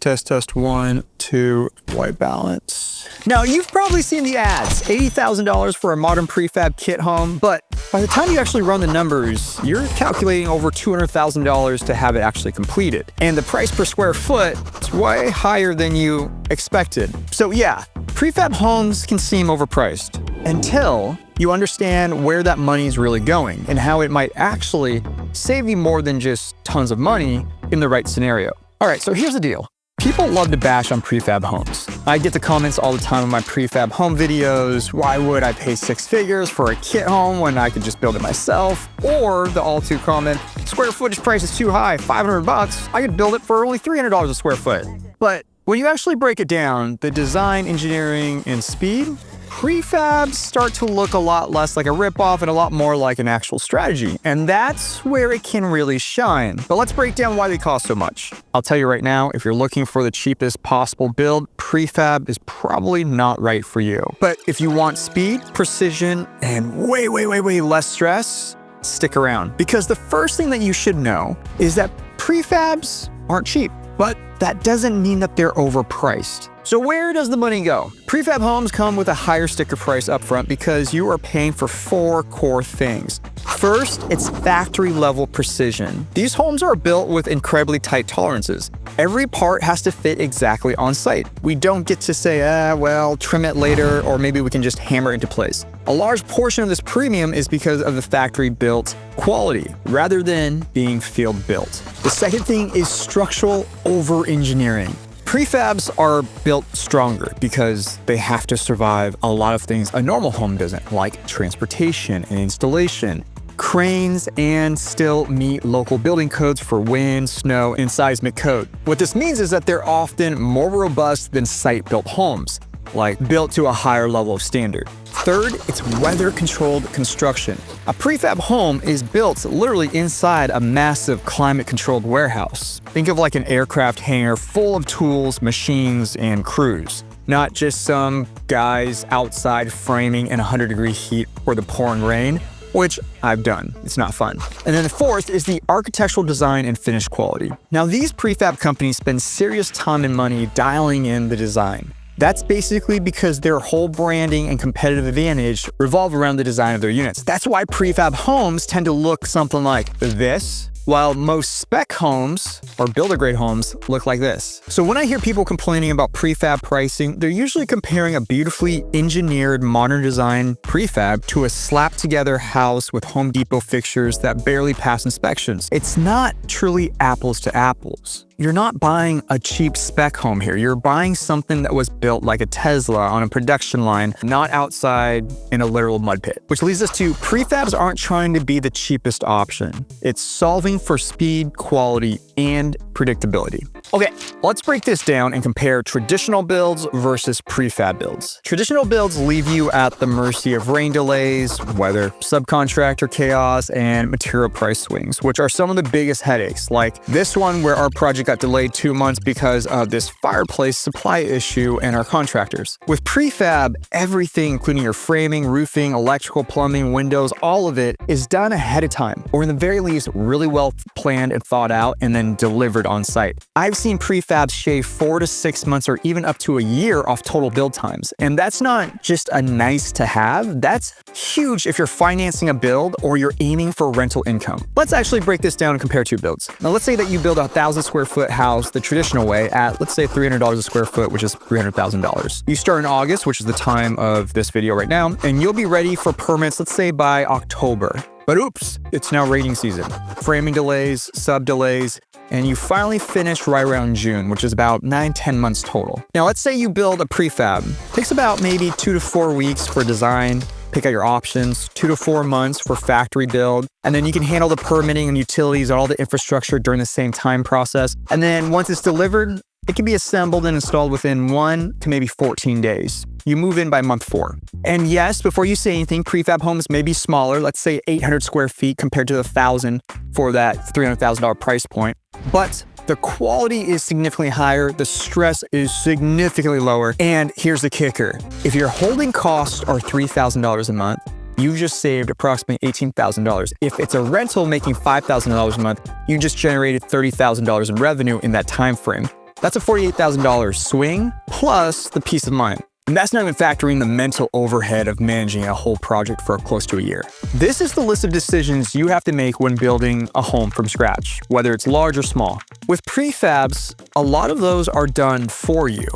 Test, 1, 2, white balance. Now, you've probably seen the ads, $80,000 for a modern prefab kit home, but by the time you actually run the numbers, you're calculating over $200,000 to have it actually completed. And the price per square foot is way higher than you expected. So yeah, prefab homes can seem overpriced until you understand where that money is really going and how it might actually save you more than just tons of money in the right scenario. All right, so here's the deal. People love to bash on prefab homes. I get the comments all the time on my prefab home videos. Why would I pay 6 figures for a kit home when I could just build it myself? Or the all too common, square footage price is too high, 500 bucks. I could build it for only $300 a square foot. But when you actually break it down, the design, engineering, and speed, prefabs start to look a lot less like a ripoff and a lot more like an actual strategy. And that's where it can really shine. But let's break down why they cost so much. I'll tell you right now, if you're looking for the cheapest possible build, prefab is probably not right for you. But if you want speed, precision, and way less stress, stick around. Because the first thing that you should know is that prefabs aren't cheap, but that doesn't mean that they're overpriced. So where does the money go? Prefab homes come with a higher sticker price upfront because you are paying for 4 core things. First, it's factory level precision. These homes are built with incredibly tight tolerances. Every part has to fit exactly on site. We don't get to say, well, trim it later, or maybe we can just hammer it into place. A large portion of this premium is because of the factory built quality, rather than being field built. The second thing is structural over-engineering. Prefabs are built stronger because they have to survive a lot of things a normal home doesn't, like transportation and installation, cranes, and still meet local building codes for wind, snow, and seismic code. What this means is that they're often more robust than site-built homes, like built to a higher level of standard. Third, it's weather-controlled construction. A prefab home is built literally inside a massive climate-controlled warehouse. Think of like an aircraft hangar full of tools, machines, and crews. Not just some guys outside framing in 100-degree heat or the pouring rain, which I've done. It's not fun. And then the fourth is the architectural design and finish quality. Now, these prefab companies spend serious time and money dialing in the design. That's basically because their whole branding and competitive advantage revolve around the design of their units. That's why prefab homes tend to look something like this, while most spec homes or builder-grade homes look like this. So when I hear people complaining about prefab pricing, they're usually comparing a beautifully engineered modern design prefab to a slapped-together house with Home Depot fixtures that barely pass inspections. It's not truly apples to apples. You're not buying a cheap spec home here. You're buying something that was built like a Tesla on a production line, not outside in a literal mud pit. Which leads us to prefabs aren't trying to be the cheapest option. It's solving for speed, quality, and predictability. Okay, let's break this down and compare traditional builds versus prefab builds. Traditional builds leave you at the mercy of rain delays, weather, subcontractor chaos, and material price swings, which are some of the biggest headaches, like this one where our project got delayed 2 months because of this fireplace supply issue and our contractors. With prefab, everything, including your framing, roofing, electrical, plumbing, windows, all of it is done ahead of time, or in the very least, really well planned and thought out and then delivered on site. I've seen prefabs shave 4 to 6 months or even up to a year off total build times. And that's not just a nice to have, that's huge if you're financing a build or you're aiming for rental income. Let's actually break this down and compare 2 builds. Now let's say that you build a 1,000 square foot house the traditional way at, let's say, $300 a square foot, which is $300,000. You start in August, which is the time of this video right now, and you'll be ready for permits, let's say by October. But oops, it's now rating season. Framing delays, sub delays, and you finally finish right around June, which is about 9-10 months total. Now let's say you build a prefab. It takes about maybe 2 to 4 weeks for design, pick out your options, 2 to 4 months for factory build, and then you can handle the permitting and utilities and all the infrastructure during the same time process. And then once it's delivered, it can be assembled and installed within 1 to maybe 14 days. You move in by month 4. And yes, before you say anything, prefab homes may be smaller, let's say 800 square feet compared to the 1,000 for that $300,000 price point. But the quality is significantly higher, the stress is significantly lower, and here's the kicker. If your holding costs are $3,000 a month, you just saved approximately $18,000. If it's a rental making $5,000 a month, you just generated $30,000 in revenue in that time frame. That's a $48,000 swing plus the peace of mind. And that's not even factoring the mental overhead of managing a whole project for close to a year. This is the list of decisions you have to make when building a home from scratch, whether it's large or small. With prefabs, a lot of those are done for you.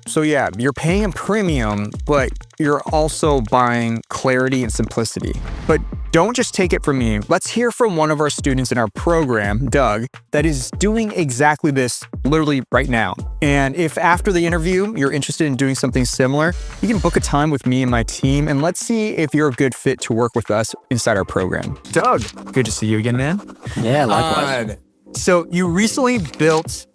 So yeah, you're paying a premium, but you're also buying clarity and simplicity. But don't just take it from me. Let's hear from one of our students in our program, Doug, that is doing exactly this literally right now. And if after the interview, you're interested in doing something similar, you can book a time with me and my team, and let's see if you're a good fit to work with us inside our program. Doug, good to see you again, man. Yeah, likewise. So you recently built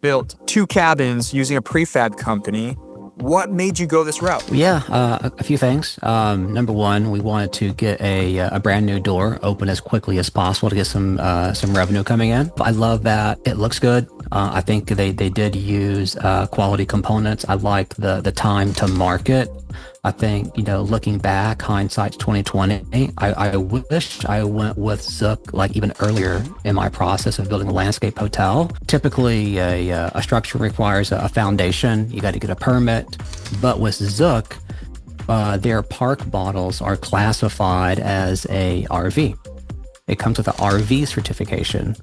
2 cabins using a prefab company. What made you go this route? Yeah, a few things. Number one, we wanted to get a brand new door open as quickly as possible to get some revenue coming in. I love that it looks good. I think they did use quality components. I like the time to market. I think, looking back, hindsight's 2020. I wish I went with Zook like even earlier in my process of building a landscape hotel. Typically, a structure requires a foundation. You got to get a permit. But with Zook, their park models are classified as a RV. It comes with an RV certification.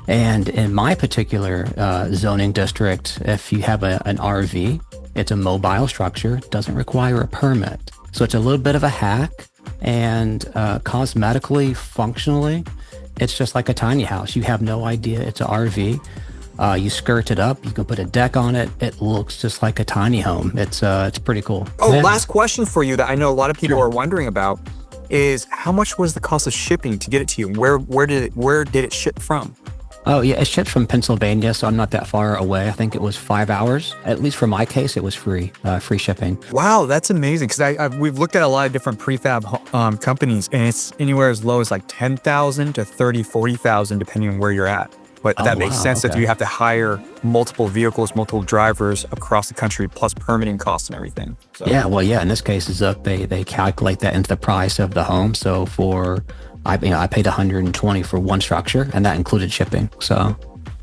And in my particular zoning district, if you have an RV, it's a mobile structure, doesn't require a permit. So it's a little bit of a hack, and cosmetically, functionally, it's just like a tiny house. You have no idea it's an RV. You skirt it up, you can put a deck on it. It looks just like a tiny home. It's pretty cool. Oh, yeah. Last question for you that I know a lot of people are wondering about is how much was the cost of shipping to get it to you? Where did it ship from? Oh, yeah, it ships from Pennsylvania, so I'm not that far away. I think it was 5 hours. At least for my case, it was free shipping. Wow, that's amazing. Because we've looked at a lot of different prefab companies, and it's anywhere as low as like $10,000 to $30,000, $40,000, depending on where you're at. But that makes sense that you have to hire multiple vehicles, multiple drivers across the country, plus permitting costs and everything. So. Yeah, well, yeah, in this case, they calculate that into the price of the home. So I paid $120 for one structure, and that included shipping. So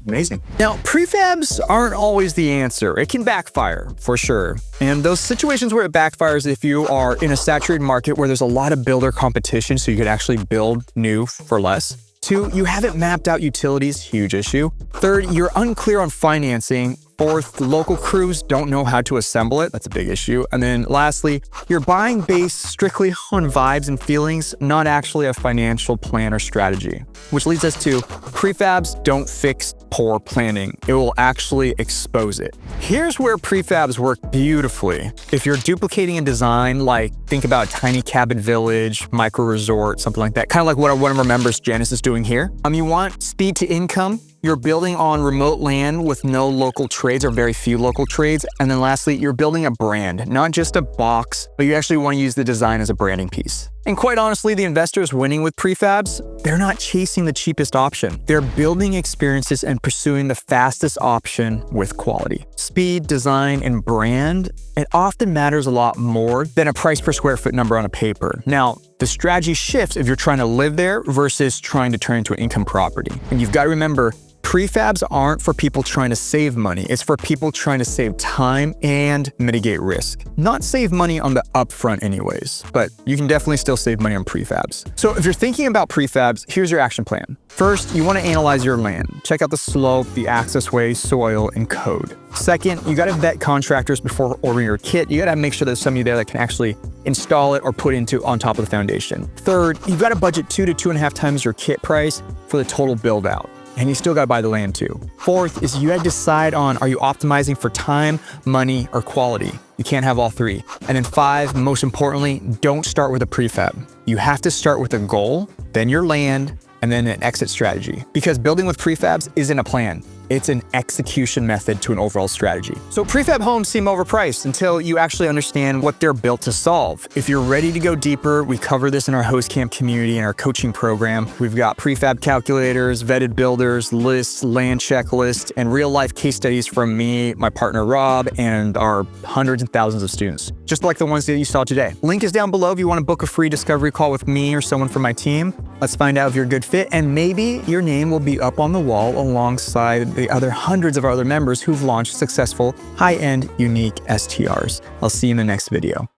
amazing. Now, prefabs aren't always the answer. It can backfire for sure. And those situations where it backfires, if you are in a saturated market where there's a lot of builder competition, so you could actually build new for less. 2, you haven't mapped out utilities, huge issue. 3rd, you're unclear on financing. 4th, local crews don't know how to assemble it. That's a big issue. And then lastly, you're buying based strictly on vibes and feelings, not actually a financial plan or strategy. Which leads us to prefabs don't fix poor planning. It will actually expose it. Here's where prefabs work beautifully. If you're duplicating a design, like think about tiny cabin village, micro resort, something like that, kind of like what one of our members, Janice, is doing here. You want speed to income. You're building on remote land with no local trades or very few local trades. And then lastly, you're building a brand, not just a box, but you actually want to use the design as a branding piece. And quite honestly, the investors winning with prefabs, they're not chasing the cheapest option. They're building experiences and pursuing the fastest option with quality. Speed, design, and brand, it often matters a lot more than a price per square foot number on a paper. Now, the strategy shifts if you're trying to live there versus trying to turn into an income property. And you've got to remember, prefabs aren't for people trying to save money. It's for people trying to save time and mitigate risk. Not save money on the upfront anyways, but you can definitely still save money on prefabs. So if you're thinking about prefabs, here's your action plan. First, you want to analyze your land. Check out the slope, the access way, soil, and code. Second, you got to vet contractors before ordering your kit. You got to make sure there's somebody there that can actually install it or put into on top of the foundation. Third, you've got to budget 2 to 2.5 times your kit price for the total build out. And you still got to buy the land too. Fourth is you got to decide on, are you optimizing for time, money, or quality? You can't have all 3. And then 5, most importantly, don't start with a prefab. You have to start with a goal, then your land, and then an exit strategy. Because building with prefabs isn't a plan. It's an execution method to an overall strategy. So prefab homes seem overpriced until you actually understand what they're built to solve. If you're ready to go deeper, we cover this in our host camp community and our coaching program. We've got prefab calculators, vetted builders, lists, land checklists, and real life case studies from me, my partner Rob, and our hundreds and thousands of students, just like the ones that you saw today. Link is down below if you want to book a free discovery call with me or someone from my team. Let's find out if you're a good fit, and maybe your name will be up on the wall alongside the other hundreds of other members who've launched successful, high-end, unique STRs. I'll see you in the next video.